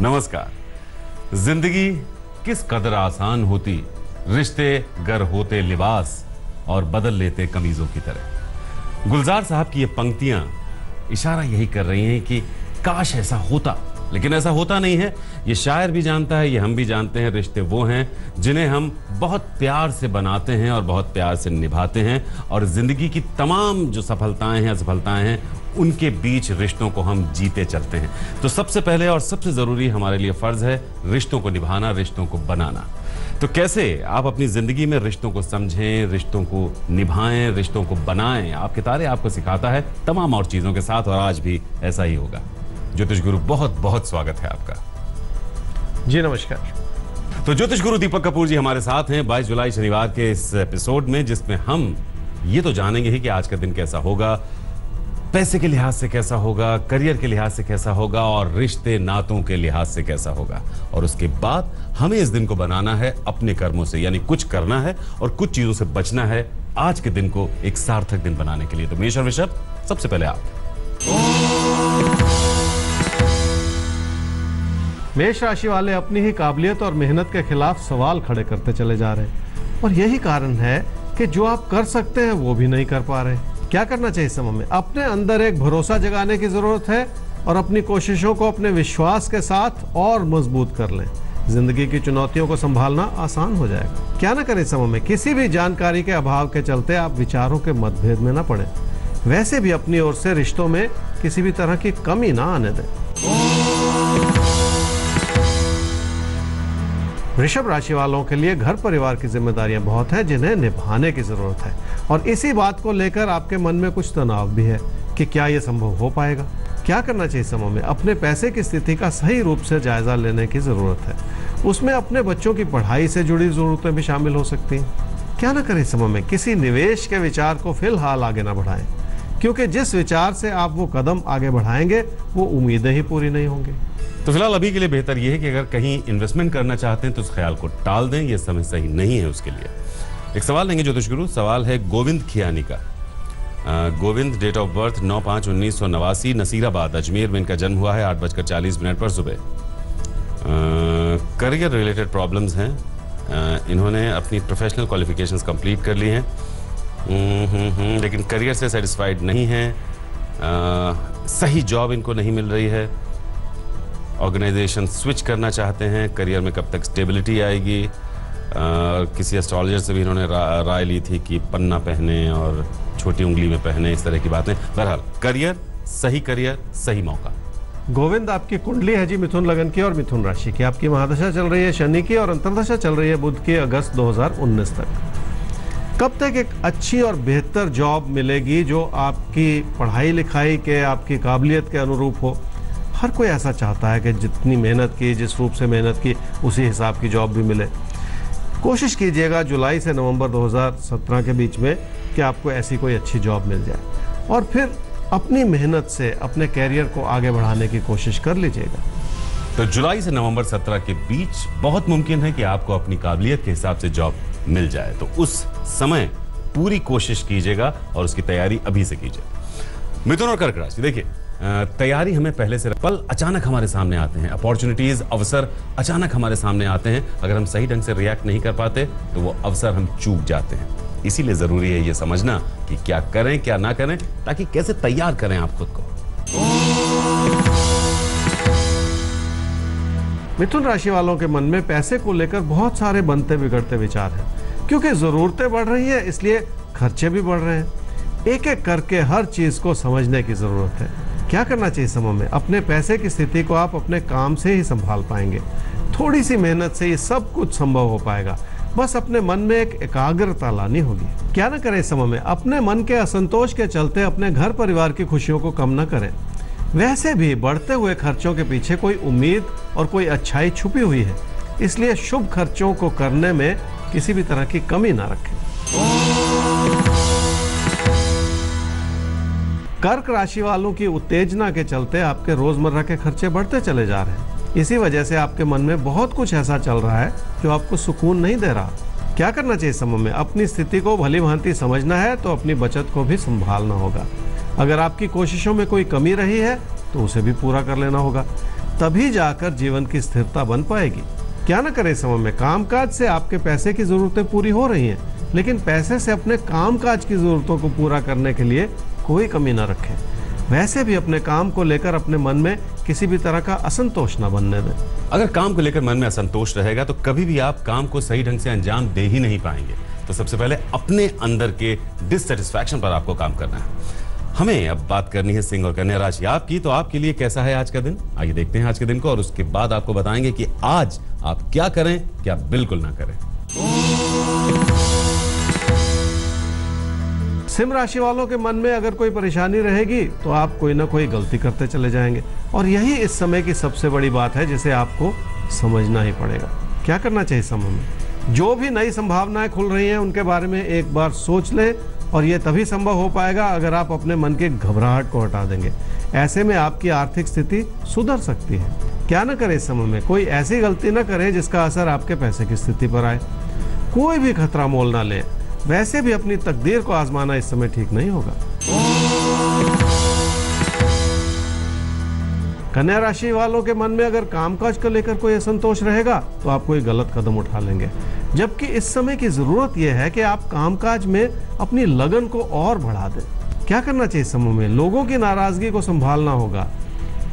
नमस्कार। जिंदगी किस कदर आसान होती, रिश्ते गर होते लिबास और बदल लेते कमीजों की तरह। गुलजार साहब की ये पंक्तियां इशारा यही कर रही हैं कि काश ऐसा होता, लेकिन ऐसा होता नहीं है। ये शायर भी जानता है, ये हम भी जानते हैं। रिश्ते वो हैं जिन्हें हम बहुत प्यार से बनाते हैं और बहुत प्यार से निभाते हैं, और जिंदगी की तमाम जो सफलताएं हैं, असफलताएं हैं, उनके बीच रिश्तों को हम जीते चलते हैं। तो सबसे पहले और सबसे जरूरी हमारे लिए फर्ज है रिश्तों को निभाना, रिश्तों को बनाना। तो कैसे आप अपनी जिंदगी में रिश्तों को समझें, रिश्तों को निभाएं, रिश्तों को बनाएं, आपके तारे आपको सिखाता है तमाम और चीजों के साथ, और आज भी ऐसा ही होगा। ज्योतिष गुरु, बहुत बहुत स्वागत है आपका। जी नमस्कार। तो ज्योतिष गुरु दीपक कपूर जी हमारे साथ हैं 22 जुलाई शनिवार के इस एपिसोड में, जिसमें हम ये तो जानेंगे ही कि आज का दिन कैसा होगा, पैसे के लिहाज से कैसा होगा, करियर के लिहाज से कैसा होगा, और रिश्ते नातों के लिहाज से कैसा होगा। और उसके बाद हमें इस दिन को बनाना है अपने कर्मों से, यानी कुछ करना है और कुछ चीजों से बचना है आज के दिन को एक सार्थक दिन बनाने के लिए। तो मेष और वृषभ, सबसे पहले आप। मेष राशि वाले अपनी ही काबिलियत और मेहनत के खिलाफ सवाल खड़े करते चले जा रहे हैं, और यही कारण है कि जो आप कर सकते हैं वो भी नहीं कर पा रहे। क्या करना चाहिए इस समय में? अपने अंदर एक भरोसा जगाने की जरूरत है और अपनी कोशिशों को अपने विश्वास के साथ और मजबूत कर लें। जिंदगी की चुनौतियों को संभालना आसान हो जाएगा। क्या ना करें इस समय में? किसी भी जानकारी के अभाव के चलते आप विचारों के मतभेद में ना पड़े। वैसे भी अपनी ओर से रिश्तों में किसी भी तरह की कमी ना आने दें। वृषभ राशि वालों के लिए घर परिवार की जिम्मेदारियां बहुत हैं जिन्हें निभाने की जरूरत है, और इसी बात को लेकर आपके मन में कुछ तनाव भी है कि क्या यह संभव हो पाएगा। क्या करना चाहिए समय में? अपने पैसे की स्थिति का सही रूप से जायजा लेने की जरूरत है। उसमें अपने बच्चों की पढ़ाई से जुड़ी जरूरतें भी शामिल हो सकती हैं। क्या ना करें समय में? किसी निवेश के विचार को फिलहाल आगे ना बढ़ाएं, क्योंकि जिस विचार से आप वो कदम आगे बढ़ाएंगे वो उम्मीदें ही पूरी नहीं होंगी। तो फिलहाल अभी के लिए बेहतर यह है कि अगर कहीं इन्वेस्टमेंट करना चाहते हैं तो उस ख्याल को टाल दें, यह समय सही नहीं है उसके लिए। एक सवाल लेंगे ज्योतिष गुरु। सवाल है गोविंद खियानी का। Govind, date of birth 9/5/1989, Nasirabad Ajmer में इनका जन्म हुआ है 8:40 पर सुबह। करियर रिलेटेड प्रॉब्लम्स हैं। इन्होंने अपनी प्रोफेशनल क्वालिफिकेशंस कंप्लीट कर ली हैं, लेकिन करियर से सेटिस्फाइड नहीं है। सही जॉब इनको नहीं मिल रही है। ऑर्गेनाइजेशन स्विच करना चाहते हैं। करियर में कब तक स्टेबिलिटी आएगी? किसी एस्ट्रोलॉजर से भी इन्होंने राय ली थी कि पन्ना पहने और छोटी उंगली में पहने, इस तरह की बातें। बहरहाल करियर, सही मौका। गोविंद, आपकी कुंडली है जी मिथुन लगन की और मिथुन राशि की। आपकी महादशा चल रही है शनि की और अंतर्दशा चल रही है बुध की अगस्त 2019 तक। कब तक एक अच्छी और बेहतर जॉब मिलेगी जो आपकी पढ़ाई लिखाई के, आपकी काबिलियत के अनुरूप हो? हर कोई ऐसा चाहता है कि जितनी मेहनत की, जिस रूप से मेहनत की, उसी हिसाब की जॉब भी मिले। कोशिश कीजिएगा जुलाई से नवंबर 2017 के बीच में कि आपको ऐसी कोई अच्छी जॉब मिल जाए, और फिर अपनी मेहनत से अपने कैरियर को आगे बढ़ाने की कोशिश कर लीजिएगा। तो जुलाई से नवंबर 17 के बीच बहुत मुमकिन है कि आपको अपनी काबिलियत के हिसाब से जॉब मिल जाए। तो उस समय पूरी कोशिश कीजिएगा और उसकी तैयारी अभी से कीजिए। मिथुन और कर्क राशि, देखिए तैयारी हमें पहले से, पल अचानक हमारे सामने आते हैं, अपॉर्चुनिटीज, अवसर अचानक हमारे सामने आते हैं। अगर हम सही ढंग से रिएक्ट नहीं कर पाते तो वो अवसर हम चूक जाते हैं। इसीलिए जरूरी है ये समझना कि क्या करें क्या ना करें, ताकि कैसे तैयार करें आप खुद को। मिथुन राशि वालों के मन में पैसे को लेकर बहुत सारे बनते बिगड़ते विचार हैं, क्योंकि जरूरतें बढ़ रही हैं इसलिए खर्चे भी बढ़ रहे हैं। एक एक करके हर चीज को समझने की जरूरत है। क्या करना चाहिए समय में? अपने पैसे की स्थिति को आप अपने काम से ही संभाल पाएंगे। थोड़ी सी मेहनत से ये सब कुछ संभव हो पाएगा। बस अपने मन में एक एकाग्रता लानी होगी। क्या ना करें इस समय में? अपने मन के असंतोष के चलते अपने घर परिवार की खुशियों को कम ना करें। वैसे भी बढ़ते हुए खर्चों के पीछे कोई उम्मीद और कोई अच्छाई छुपी हुई है, इसलिए शुभ खर्चों को करने में किसी भी तरह की कमी ना रखें। कर्क राशि वालों की उत्तेजना के चलते आपके रोजमर्रा के खर्चे बढ़ते चले जा रहे हैं। इसी वजह से आपके मन में बहुत कुछ ऐसा चल रहा है जो आपको सुकून नहीं दे रहा। क्या करना चाहिए समय में? अपनी स्थिति को भली भांति समझना है तो अपनी बचत को भी संभालना होगा। अगर आपकी कोशिशों में कोई कमी रही है तो उसे भी पूरा कर लेना होगा। तभी जाकर जीवन की स्थिरता बन पाएगी। क्या न करें समय में कामकाज से आपके पैसे की जरूरतें पूरी हो रही हैं, लेकिन पैसे से अपने कामकाज की जरूरतों को पूरा करने के लिए कोई कमी न रखें। वैसे भी अपने काम को लेकर अपने मन में किसी भी तरह का असंतोष न बनने दें। अगर काम को लेकर मन में असंतोष रहेगा तो कभी भी आप काम को सही ढंग से अंजाम दे ही नहीं पाएंगे। तो सबसे पहले अपने अंदर के डिससेटिस्फैक्शन पर आपको काम करना है। हमें अब बात करनी है सिंह और कन्या राशि आपकी। तो आपके लिए कैसा है आज का दिन? आइए देखते हैं आज के दिन को, और उसके बाद आपको बताएंगे कि आज आप क्या करें, क्या बिल्कुल ना करें। सिंह राशि वालों के मन में अगर कोई परेशानी रहेगी तो आप कोई ना कोई गलती करते चले जाएंगे, और यही इस समय की सबसे बड़ी बात है जिसे आपको समझना ही पड़ेगा। क्या करना चाहिए समय में? जो भी नई संभावनाएं खुल रही हैं उनके बारे में एक बार सोच लें, और यह तभी संभव हो पाएगा अगर आप अपने मन के घबराहट को हटा देंगे। ऐसे में आपकी आर्थिक स्थिति सुधर सकती है। क्या न करें इस समय में? कोई ऐसी गलती न करें जिसका असर आपके पैसे की स्थिति पर आए। कोई भी खतरा मोल ना लें। वैसे भी अपनी तकदीर को आजमाना इस समय ठीक नहीं होगा। कन्या राशि वालों के मन में अगर कामकाज को लेकर कोई असंतोष रहेगा तो आप कोई गलत कदम उठा लेंगे, जबकि इस समय की जरूरत यह है कि आप कामकाज में अपनी लगन को और बढ़ा दें। क्या करना चाहिए समूह में? लोगों की नाराजगी को संभालना होगा।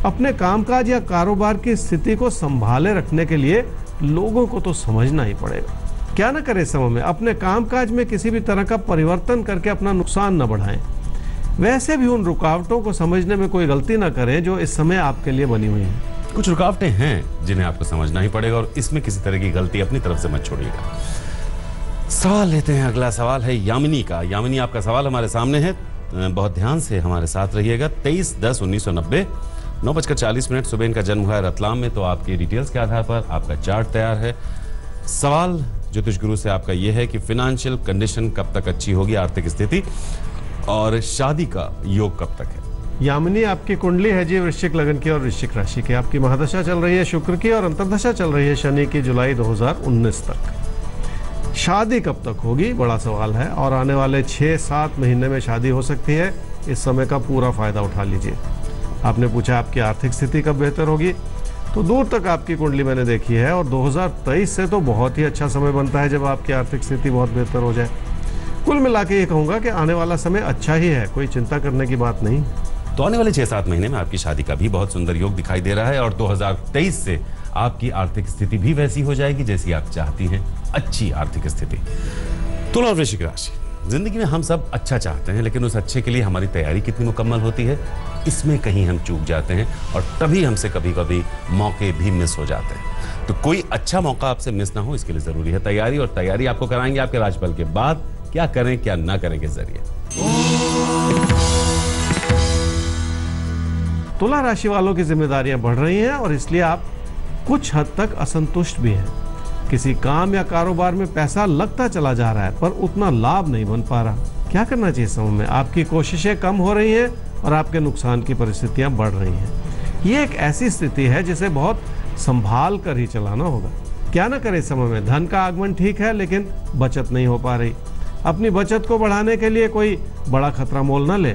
अपने कामकाज या कारोबार की स्थिति को संभाले रखने के लिए लोगों को तो समझना ही पड़ेगा। क्या न करें समय में? अपने कामकाज में किसी भी तरह का परिवर्तन करके अपना नुकसान न बढ़ाएं। वैसे भी उन रुकावटों को समझने में कोई गलती न करें जो इस समय आपके लिए बनी हुई हैं। कुछ रुकावटें हैं जिन्हें आपको समझना ही पड़ेगा, और इसमें किसी तरह की गलती अपनी तरफ से मत छोड़िएगा। सवाल लेते हैं। अगला सवाल है यामिनी का। यामिनी, आपका सवाल हमारे सामने है, बहुत ध्यान से हमारे साथ रहिएगा। 23/10/1990 9:40 सुबह इनका जन्म हुआ है रतलाम में। तो आपकी डिटेल्स के आधार पर आपका चार्ट तैयार है। सवाल ज्योतिष गुरु से आपका यह है कि फाइनेंशियल कंडीशन कब तक अच्छी होगी, आर्थिक स्थिति, और शादी का योग कब तक है? यामिनी, आपकी कुंडली है जी वृश्चिक लगन की और वृश्चिक राशि की। आपकी महादशा चल रही है शुक्र की, और अंतर्दशा चल रही है शनि की जुलाई 2019 तक। शादी कब तक होगी, बड़ा सवाल है, और आने वाले 6-7 महीने में शादी हो सकती है। इस समय का पूरा फायदा उठा लीजिए। आपने पूछा आपकी आर्थिक स्थिति कब बेहतर होगी, तो दूर तक आपकी कुंडली मैंने देखी है, और 2023 से तो बहुत ही अच्छा समय बनता है जब आपकी आर्थिक स्थिति बहुत बेहतर हो जाए। कुल मिला के ये कहूँगा कि आने वाला समय अच्छा ही है, कोई चिंता करने की बात नहीं। तो आने वाले 6-7 महीने में आपकी शादी का भी बहुत सुंदर योग दिखाई दे रहा है, और 2023 से आपकी आर्थिक स्थिति भी वैसी हो जाएगी जैसी आप चाहती हैं, अच्छी आर्थिक स्थिति। तुला और वृश्चिक राशि, जिंदगी में हम सब अच्छा चाहते हैं, लेकिन उस अच्छे के लिए हमारी तैयारी कितनी मुकम्मल होती है, इसमें कहीं हम चूक जाते हैं, और तभी हमसे कभी कभी मौके भी मिस हो जाते हैं। तो कोई अच्छा मौका आपसे मिस ना हो, इसके लिए जरूरी है तैयारी, और तैयारी आपको कराएंगे आपके राशिफल के बाद क्या करें क्या ना करें के जरिए। तुला राशि वालों की जिम्मेदारियां बढ़ रही हैं, और इसलिए आप कुछ हद तक असंतुष्ट भी हैं। किसी काम या कारोबार में पैसा लगता चला जा रहा है पर उतना लाभ नहीं बन पा रहा। क्या करना चाहिए समय में? आपकी कोशिशें कम हो रही हैं और आपके नुकसान की परिस्थितियां बढ़ रही हैं। ये एक ऐसी स्थिति है जिसे बहुत संभाल कर ही चलाना होगा। क्या न करें समय में? धन का आगमन ठीक है, लेकिन बचत नहीं हो पा रही। अपनी बचत को बढ़ाने के लिए कोई बड़ा खतरा मोल न ले।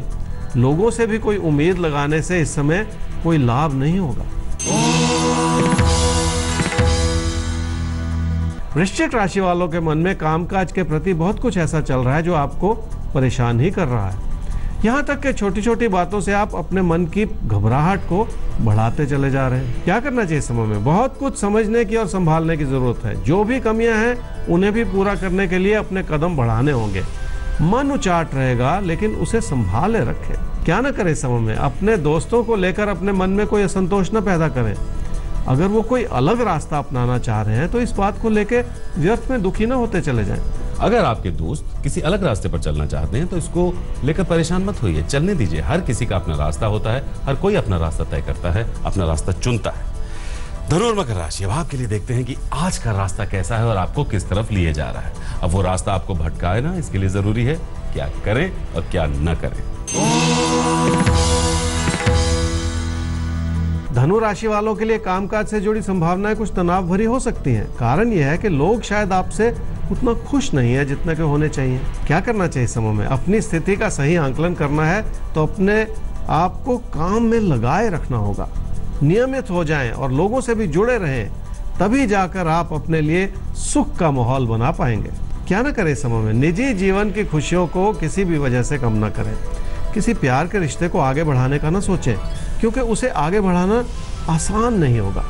लोगों से भी कोई उम्मीद लगाने से इस समय कोई लाभ नहीं होगा। वृश्चिक राशि वालों के मन में कामकाज के प्रति बहुत कुछ ऐसा चल रहा है जो आपको परेशान ही कर रहा है। यहाँ तक कि छोटी छोटी बातों से आप अपने मन की घबराहट को बढ़ाते चले जा रहे हैं। क्या करना चाहिए समय में? बहुत कुछ समझने की और संभालने की जरूरत है। जो भी कमियां हैं उन्हें भी पूरा करने के लिए अपने कदम बढ़ाने होंगे। मन उचाट रहेगा, लेकिन उसे संभाले रखें। क्या न करें समय में? अपने दोस्तों को लेकर अपने मन में कोई असंतोष न पैदा करें। अगर वो कोई अलग रास्ता अपनाना चाह रहे हैं तो इस बात को लेकर व्यर्थ में दुखी न होते चले जाएं। अगर आपके दोस्त किसी अलग रास्ते पर चलना चाहते हैं तो इसको लेकर परेशान मत होइए, चलने दीजिए। हर किसी का अपना रास्ता होता है, हर कोई अपना रास्ता तय करता है, अपना रास्ता चुनता है। धनु और मकर राशि, अब आपके लिए देखते हैं कि आज का रास्ता कैसा है और आपको किस तरफ लिए जा रहा है। अब वो रास्ता आपको भटकाए ना, इसके लिए जरूरी है क्या करें और क्या न करें। धनु राशि वालों के लिए कामकाज से जुड़ी संभावनाएं कुछ तनाव भरी हो सकती हैं। कारण यह है कि लोग शायद आपसे उतना खुश नहीं है जितना के होने चाहिए। क्या करना चाहिए समय में? अपनी स्थिति का सही आंकलन करना है तो अपने आप को काम में लगाए रखना होगा। नियमित हो जाएं और लोगों से भी जुड़े रहें, तभी जाकर आप अपने लिए सुख का माहौल बना पाएंगे। क्या ना करें इस समय में, निजी जीवन की खुशियों को किसी भी वजह से कम ना करें। किसी प्यार के रिश्ते को आगे बढ़ाने का ना सोचें, क्योंकि उसे आगे बढ़ाना आसान नहीं होगा।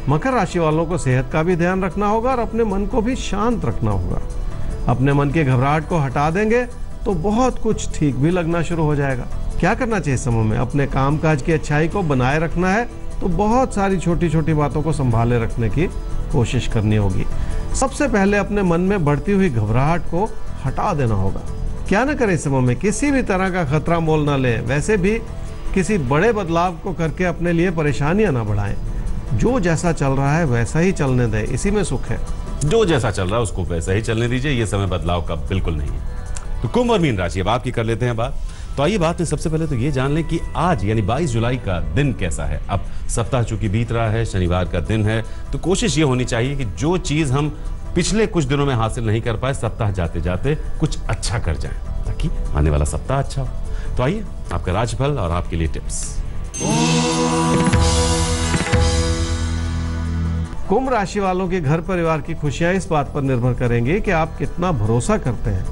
मकर राशि वालों को सेहत का भी ध्यान रखना होगा और अपने मन को भी शांत रखना होगा। अपने मन की घबराहट को हटा देंगे तो बहुत कुछ ठीक भी लगना शुरू हो जाएगा। क्या करना चाहिए समय में, अपने कामकाज की अच्छाई को बनाए रखना है तो बहुत सारी छोटी छोटी बातों को संभाले रखने की कोशिश करनी होगी। सबसे पहले अपने मन में बढ़ती हुई घबराहट को हटा देना होगा। क्या ना करें इस समय में, किसी भी तरह का खतरा मोल ना लें। वैसे भी किसी बड़े बदलाव को करके अपने लिए परेशानियां ना बढ़ाएं। जो जैसा चल रहा है वैसा ही चलने दें, इसी में सुख है। जो जैसा चल रहा है उसको वैसा ही चलने दीजिए, ये समय बदलाव का बिल्कुल नहीं है। तो कुंभ और मीन राशि, अब आपकी कर लेते हैं बात। तो आइए बात में सबसे पहले तो ये जान लें कि आज यानी 22 जुलाई का दिन कैसा है। अब सप्ताह चूंकि बीत रहा है, शनिवार का दिन है, तो कोशिश ये होनी चाहिए कि जो चीज हम पिछले कुछ दिनों में हासिल नहीं कर पाए, सप्ताह जाते जाते कुछ अच्छा कर जाएं, ताकि आने वाला सप्ताह अच्छा हो। तो आइए आपका राशिफल और आपके लिए टिप्स। कुंभ राशि वालों के घर परिवार की खुशियां इस बात पर निर्भर करेंगी कि आप कितना भरोसा करते हैं।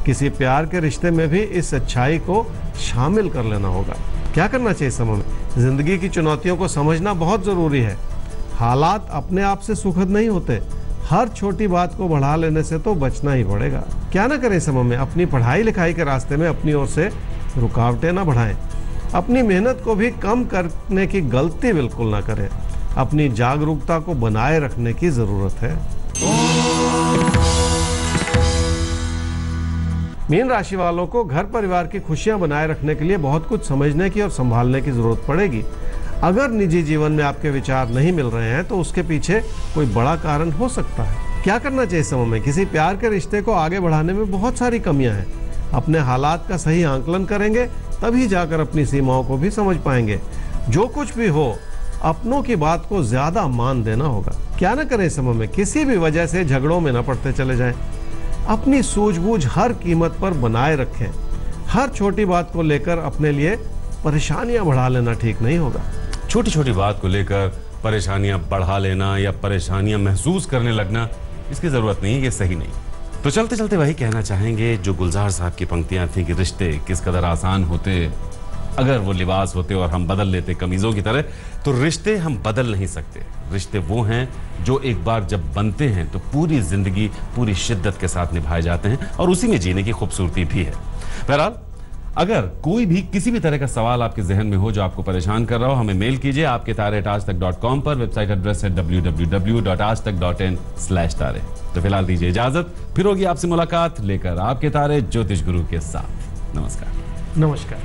किसी प्यार के रिश्ते में भी इस अच्छाई को शामिल कर लेना होगा। क्या करना चाहिए समय में, जिंदगी की चुनौतियों को समझना बहुत जरूरी है। हालात अपने आप से सुखद नहीं होते, हर छोटी बात को बढ़ा लेने से तो बचना ही पड़ेगा। क्या ना करें समय में, अपनी पढ़ाई लिखाई के रास्ते में अपनी ओर से रुकावटें ना बढ़ाएं। अपनी मेहनत को भी कम करने की गलती बिल्कुल ना करें। अपनी जागरूकता को बनाए रखने की जरूरत है। मीन राशि वालों को घर परिवार की खुशियां बनाए रखने के लिए बहुत कुछ समझने की और संभालने की जरूरत पड़ेगी। अगर निजी जीवन में आपके विचार नहीं मिल रहे हैं तो उसके पीछे कोई बड़ा कारण हो सकता है। क्या करना चाहिए समय में, किसी प्यार के रिश्ते को आगे बढ़ाने में बहुत सारी कमियां हैं। अपने हालात का सही आंकलन करेंगे तभी जाकर अपनी सीमाओं को भी समझ पाएंगे। जो कुछ भी हो, अपनों की बात को ज्यादा मान देना होगा। क्या ना करें समय में, किसी भी वजह से झगड़ों में न पड़ते चले जाएं। अपनी सूझबूझ हर कीमत पर बनाए रखें। हर छोटी बात को लेकर अपने लिए परेशानियां बढ़ा लेना ठीक नहीं होगा। छोटी छोटी बात को लेकर परेशानियां बढ़ा लेना या परेशानियां महसूस करने लगना, इसकी जरूरत नहीं, ये सही नहीं। तो चलते चलते वही कहना चाहेंगे जो गुलजार साहब की पंक्तियां थी कि रिश्ते किस कदर आसान होते अगर वो लिबास होते और हम बदल लेते कमीजों की तरह। तो रिश्ते हम बदल नहीं सकते। रिश्ते वो हैं जो एक बार जब बनते हैं तो पूरी जिंदगी पूरी शिद्दत के साथ निभाए जाते हैं और उसी में जीने की खूबसूरती भी है। बहरहाल, अगर कोई भी किसी भी तरह का सवाल आपके जहन में हो जो आपको परेशान कर रहा हो, हमें मेल कीजिए आपके तारे@aajtak.com पर। वेबसाइट एड्रेस है www.aajtak.in/तारे। तो फिलहाल दीजिए इजाजत, फिर होगी आपसे मुलाकात लेकर आपके तारे ज्योतिष गुरु के साथ। नमस्कार। नमस्कार।